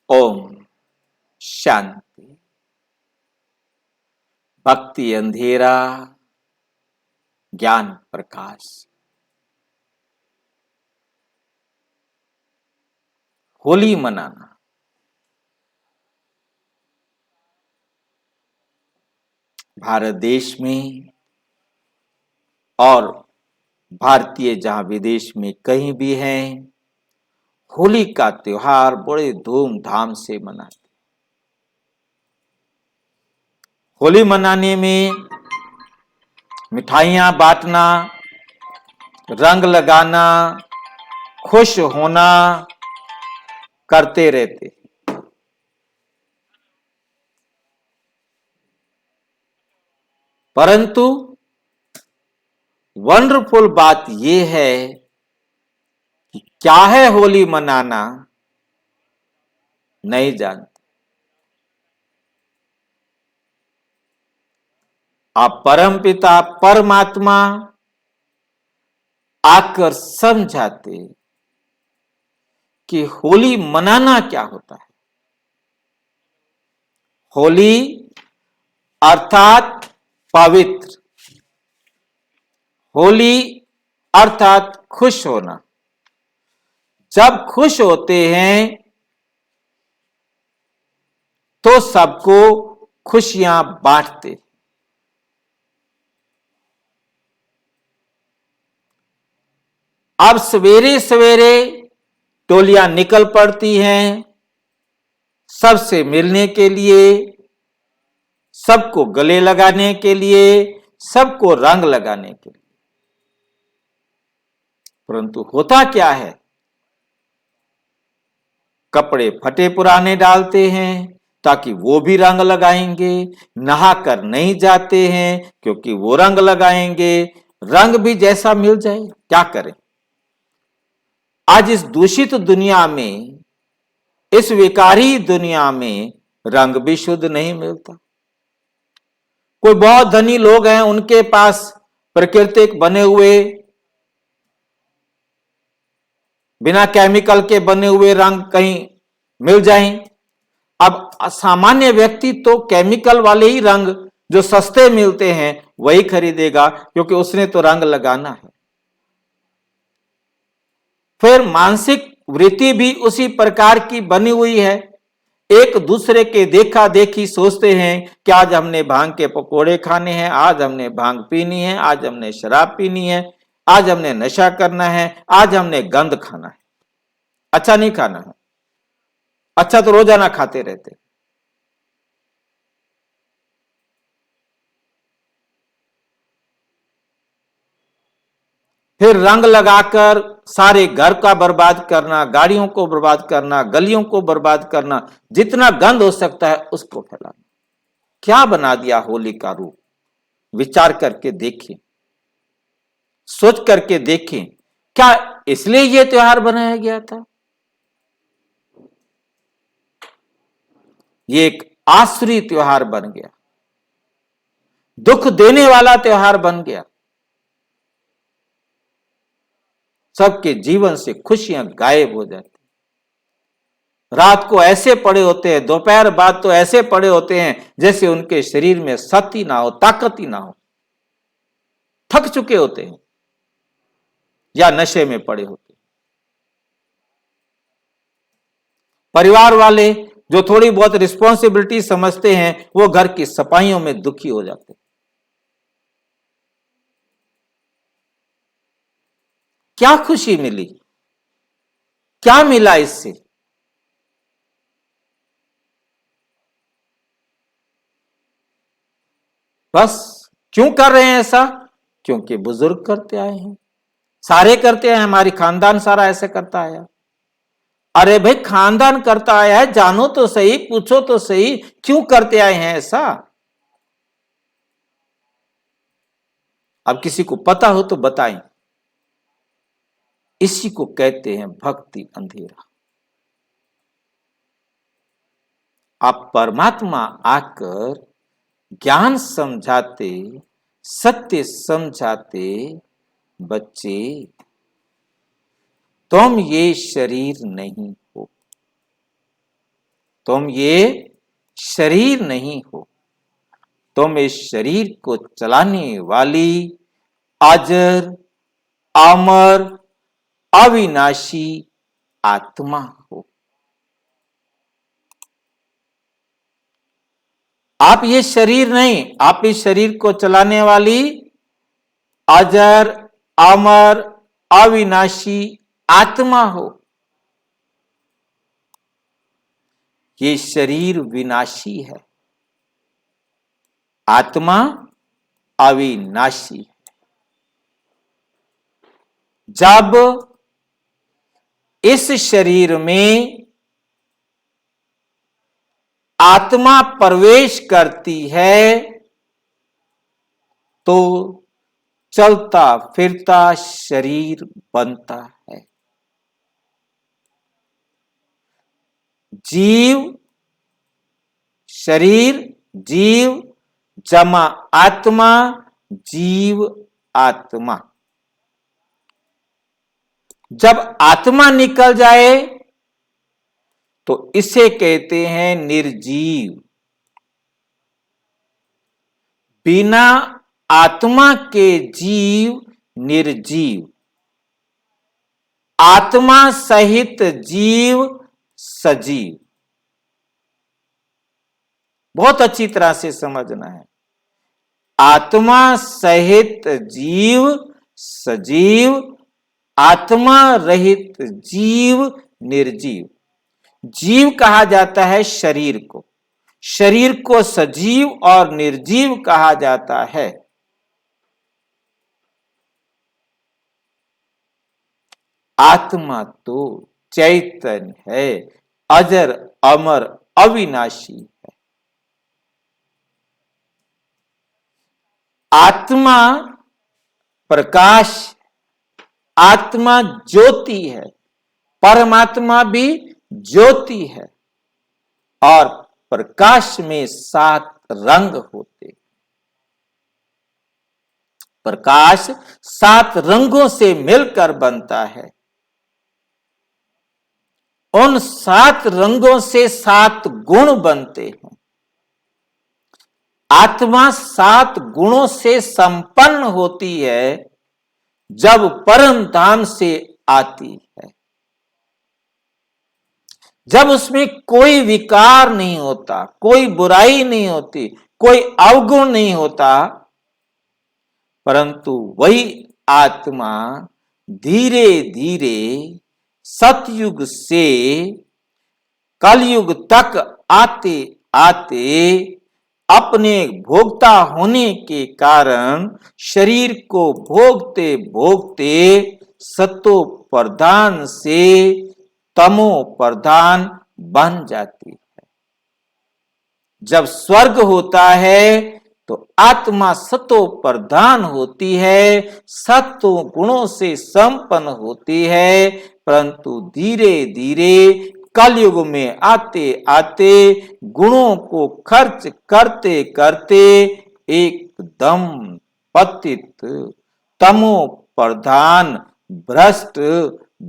ओम शांति। भक्ति अंधेरा, ज्ञान प्रकाश। होली मनाना भारत देश में और भारतीय जहां विदेश में कहीं भी हैं, होली का त्योहार बड़े धूमधाम से मनाते। होली मनाने में मिठाइयां बांटना, रंग लगाना, खुश होना करते रहते। परंतु वंडरफुल बात यह है कि क्या है होली मनाना नहीं जानते। आप परमपिता परमात्मा आकर समझाते कि होली मनाना क्या होता है। होली अर्थात पवित्र, होली अर्थात खुश होना। जब खुश होते हैं तो सबको खुशियां बांटते। अब सवेरे सवेरे टोलियां निकल पड़ती हैं सबसे मिलने के लिए, सबको गले लगाने के लिए, सबको रंग लगाने के लिए। परंतु होता क्या है, कपड़े फटे पुराने डालते हैं ताकि वो भी रंग लगाएंगे। नहाकर नहीं जाते हैं क्योंकि वो रंग लगाएंगे। रंग भी जैसा मिल जाए, क्या करें। आज इस दूषित दुनिया में, इस विकारी दुनिया में रंग भी शुद्ध नहीं मिलता। कोई बहुत धनी लोग हैं, उनके पास प्राकृतिक बने हुए, बिना केमिकल के बने हुए रंग कहीं मिल जाएं। अब सामान्य व्यक्ति तो केमिकल वाले ही रंग जो सस्ते मिलते हैं वही खरीदेगा, क्योंकि उसने तो रंग लगाना है। फिर मानसिक वृत्ति भी उसी प्रकार की बनी हुई है। एक दूसरे के देखा देखी सोचते हैं कि आज हमने भांग के पकोड़े खाने हैं, आज हमने भांग पीनी है, आज हमने शराब पीनी है, आज हमने नशा करना है, आज हमने गंध खाना है। अच्छा नहीं खाना है, अच्छा तो रोजाना खाते रहते। फिर रंग लगाकर सारे घर का बर्बाद करना, गाड़ियों को बर्बाद करना, गलियों को बर्बाद करना, जितना गंद हो सकता है उसको फैलाना। क्या बना दिया होली का रूप, विचार करके देखें, सोच करके देखें। क्या इसलिए यह त्योहार बनाया गया था? ये एक आसुरी त्योहार बन गया, दुख देने वाला त्योहार बन गया। सबके जीवन से खुशियां गायब हो जाती। रात को ऐसे पड़े होते हैं, दोपहर बाद तो ऐसे पड़े होते हैं जैसे उनके शरीर में शक्ति ना हो, ताकत ही ना हो, थक चुके होते हैं या नशे में पड़े होते हैं। परिवार वाले जो थोड़ी बहुत रिस्पॉन्सिबिलिटी समझते हैं वो घर की सफाइयों में दुखी हो जाते हैं। क्या खुशी मिली, क्या मिला इससे? बस क्यों कर रहे हैं ऐसा? क्योंकि बुजुर्ग करते आए हैं, सारे करते हैं, हमारी खानदान सारा ऐसे करता आया। अरे भाई, खानदान करता आया है, जानो तो सही, पूछो तो सही, क्यों करते आए हैं ऐसा? अब किसी को पता हो तो बताएं। इसी को कहते हैं भक्ति अंधेरा। आप परमात्मा आकर ज्ञान समझाते, सत्य समझाते, बच्चे तुम ये शरीर नहीं हो, तुम ये शरीर नहीं हो, तुम इस शरीर को चलाने वाली अजर, अमर, अविनाशी आत्मा हो। आप ये शरीर नहीं, आप इस शरीर को चलाने वाली अजर, अमर, अविनाशी आत्मा हो। ये शरीर विनाशी है, आत्मा अविनाशी है। जब इस शरीर में आत्मा प्रवेश करती है तो चलता फिरता शरीर बनता है। जीव शरीर, जीव जमा आत्मा, जीव आत्मा। जब आत्मा निकल जाए तो इसे कहते हैं निर्जीव। बिना आत्मा के जीव निर्जीव, आत्मा सहित जीव सजीव। बहुत अच्छी तरह से समझना है। आत्मा सहित जीव सजीव, आत्मा रहित जीव निर्जीव। जीव कहा जाता है शरीर को, शरीर को सजीव और निर्जीव कहा जाता है। आत्मा तो चैतन्य है, अजर अमर अविनाशी है। आत्मा प्रकाश, आत्मा ज्योति है, परमात्मा भी ज्योति है। और प्रकाश में 7 रंग होते। प्रकाश 7 रंगों से मिलकर बनता है। उन 7 रंगों से 7 गुण बनते हैं। आत्मा 7 गुणों से संपन्न होती है जब परम धाम से आती है। जब उसमें कोई विकार नहीं होता, कोई बुराई नहीं होती, कोई अवगुण नहीं होता, परंतु वही आत्मा धीरे धीरे सतयुग से कलयुग तक आते आते अपने भोक्ता होने के कारण शरीर को भोगते भोगते सतो प्रधान से तमो प्रधान बन जाती है। जब स्वर्ग होता है तो आत्मा सतो प्रधान होती है, सत्व गुणों से संपन्न होती है, परंतु धीरे धीरे कलयुग में आते आते गुणों को खर्च करते करते एकदम पतित तमो प्रधान भ्रष्ट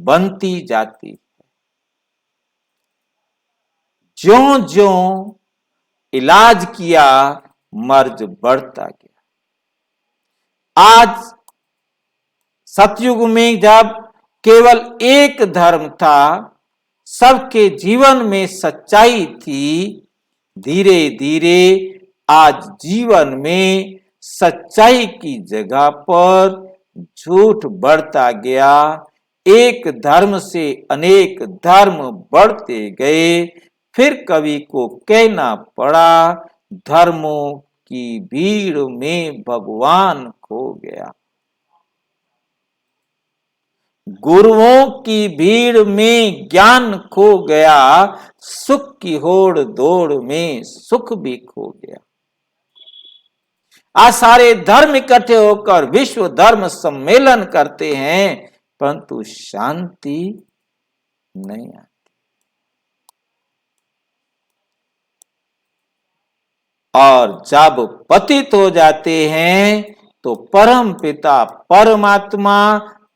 बनती जाती है। ज्यों ज्यों इलाज किया मर्ज बढ़ता गया। आज सतयुग में जब केवल एक धर्म था, सबके जीवन में सच्चाई थी, धीरे धीरे आज जीवन में सच्चाई की जगह पर झूठ बढ़ता गया। एक धर्म से अनेक धर्म बढ़ते गए। फिर कवि को कहना पड़ा, धर्मों की भीड़ में भगवान खो गया। गुरुओं की भीड़ में ज्ञान खो गया, सुख की होड़ दौड़ में सुख भी खो गया। आज सारे धर्म इकट्ठे होकर विश्व धर्म सम्मेलन करते हैं, परंतु शांति नहीं आती। और जब पतित हो जाते हैं तो परम पिता परमात्मा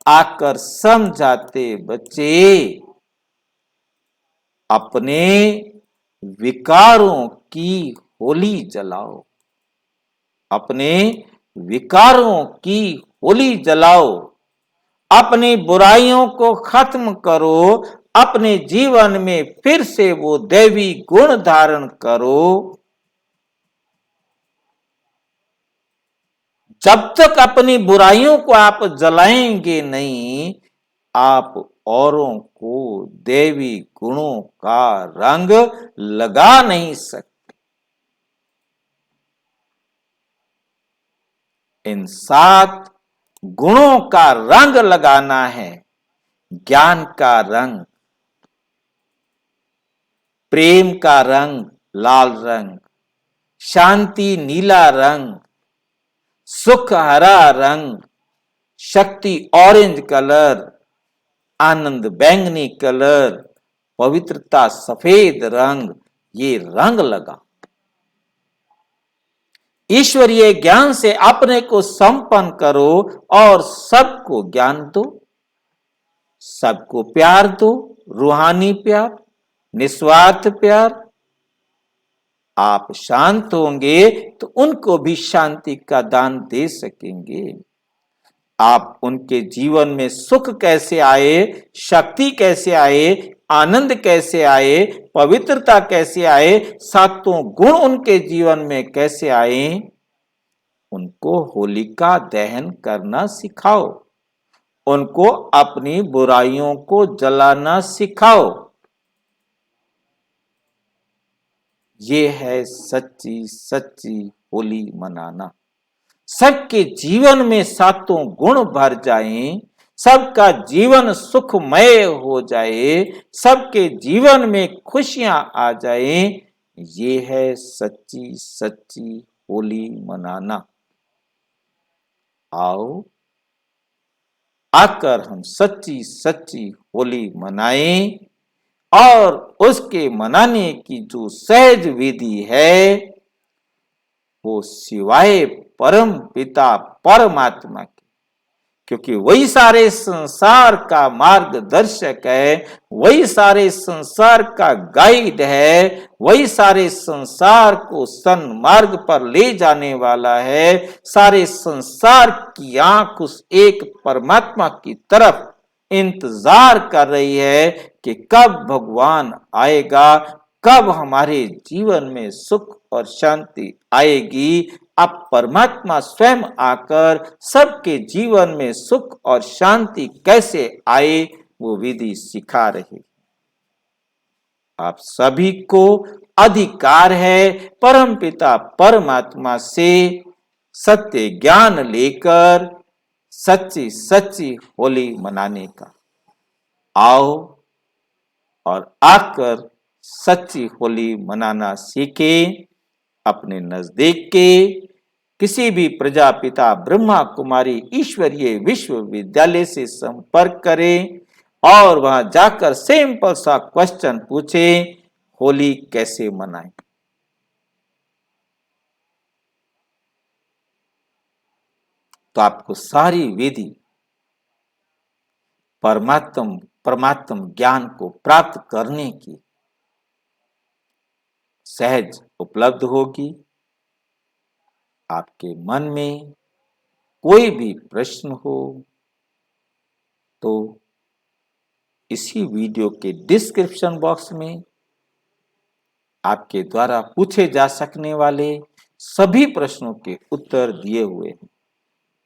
आकर समझाते, बच्चे अपने विकारों की होली जलाओ, अपने विकारों की होली जलाओ, अपनी बुराइयों को खत्म करो, अपने जीवन में फिर से वो दैवी गुण धारण करो। जब तक अपनी बुराइयों को आप जलाएंगे नहीं, आप औरों को देवी गुणों का रंग लगा नहीं सकते। इन 7 गुणों का रंग लगाना है। ज्ञान का रंग, प्रेम का रंग लाल रंग, शांति नीला रंग, सुख हरा रंग, शक्ति ऑरेंज कलर, आनंद बैंगनी कलर, पवित्रता सफेद रंग, ये रंग लगा। ईश्वरीय ज्ञान से अपने को संपन्न करो और सबको ज्ञान दो, सबको प्यार दो, रूहानी प्यार, निस्वार्थ प्यार। आप शांत होंगे तो उनको भी शांति का दान दे सकेंगे। आप उनके जीवन में सुख कैसे आए, शक्ति कैसे आए, आनंद कैसे आए, पवित्रता कैसे आए, 7 गुण उनके जीवन में कैसे आए, उनको होलिका दहन करना सिखाओ, उनको अपनी बुराइयों को जलाना सिखाओ। ये है सच्ची सच्ची होली मनाना। सबके जीवन में 7 गुण भर जाएं, सबका जीवन सुखमय हो जाए, सबके जीवन में खुशियां आ जाएं, ये है सच्ची सच्ची होली मनाना। आओ आकर हम सच्ची सच्ची होली मनाएं और उसके मनाने की जो सहज विधि है वो सिवाय परम पिता परमात्मा के, क्योंकि वही सारे संसार का मार्गदर्शक है, वही सारे संसार का गाइड है, वही सारे संसार को सन्मार्ग पर ले जाने वाला है। सारे संसार की आंख उस एक परमात्मा की तरफ इंतजार कर रही है कि कब भगवान आएगा, कब हमारे जीवन में सुख और शांति आएगी। अब परमात्मा स्वयं आकर सबके जीवन में सुख और शांति कैसे आए वो विधि सिखा रहे। आप सभी को अधिकार है परमपिता परमात्मा से सत्य ज्ञान लेकर सच्ची सच्ची होली मनाने का। आओ और आकर सच्ची होली मनाना सीखें। अपने नजदीक के किसी भी प्रजापिता ब्रह्मा कुमारी ईश्वरीय विश्वविद्यालय से संपर्क करें और वहां जाकर सिंपल सा क्वेश्चन पूछें, होली कैसे मनाएं। तो आपको सारी विधि परमात्म ज्ञान को प्राप्त करने की सहज उपलब्ध होगी। आपके मन में कोई भी प्रश्न हो तो इसी वीडियो के डिस्क्रिप्शन बॉक्स में आपके द्वारा पूछे जा सकने वाले सभी प्रश्नों के उत्तर दिए हुए हैं।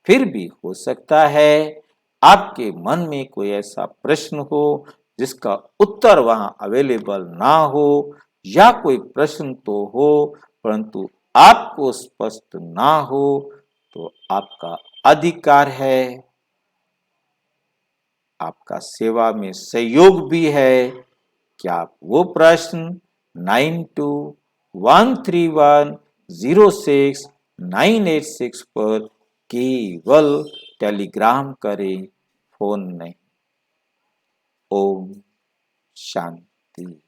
फिर भी हो सकता है आपके मन में कोई ऐसा प्रश्न हो जिसका उत्तर वहां अवेलेबल ना हो, या कोई प्रश्न तो हो परंतु आपको स्पष्ट ना हो, तो आपका अधिकार है, आपका सेवा में सहयोग भी है कि आप वो प्रश्न 9213106986 पर केवल टेलीग्राम करें, फोन नहीं। ओम शांति।